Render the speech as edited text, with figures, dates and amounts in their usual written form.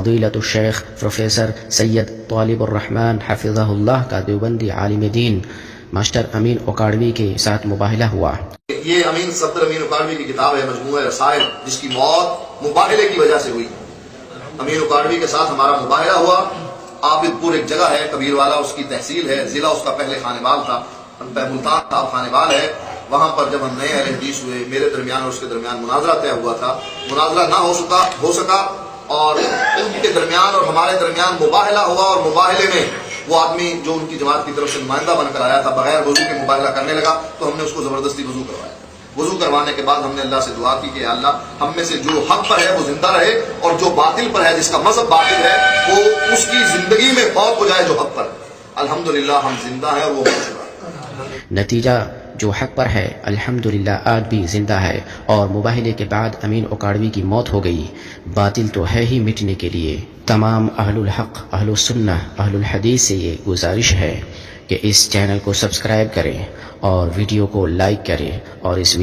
فضیلت الشیخ پروفیسر سید طالب الرحمن حفظہ اللہ کا دیوبندی عالم دین ماسٹر امین اکاڑوی کے ساتھ مباہلہ ہوا۔ یہ صدر امین اکاڑوی کی کتاب ہے مجموعہ رسائل، جس کی موت مباہلے کی وجہ سے ہوئی۔ امین اکاڑوی کے ساتھ ہمارا مباہلہ ہوا۔ عابد پور ایک جگہ ہے، کبیر والا اس کی تحصیل ہے، ضلع اس کا پہلے خانے بال تھا، ملتان تھا، خانے بال ہے۔ وہاں پر جب ہم نئے اہل حدیث ہوئے، میرے درمیان اور اس کے درمیان مناظرہ طے ہوا تھا، مناظرہ نہ ہو سکا اور ان کے درمیان اور ہمارے درمیان مباہلہ ہوا، اور مباہلے میں وہ آدمی جو ان کی جماعت کی طرف سے نمائندہ بن کر آیا تھا بغیر وضو کے مباہلہ کرنے لگا، تو ہم نے اس کو زبردستی وضو کروایا۔ وضو کروانے کے بعد ہم نے اللہ سے دعا کی کہ اللہ ہم میں سے جو حق پر ہے وہ زندہ رہے، اور جو باطل پر ہے، جس کا مذہب باطل ہے، وہ اس کی زندگی میں فوت ہو جائے جو حق پر ہے۔ الحمدللہ ہم زندہ ہیں اور وہ ہو چکا۔ نتیجہ جو حق پر ہے الحمدللہ آج بھی زندہ ہے، اور مباہلے کے بعد امین اکاڑوی کی موت ہو گئی۔ باطل تو ہے ہی مٹنے کے لیے۔ تمام اہل الحق، اہل السنہ، اہل الحدیث سے یہ گزارش ہے کہ اس چینل کو سبسکرائب کریں اور ویڈیو کو لائک کریں، اور اس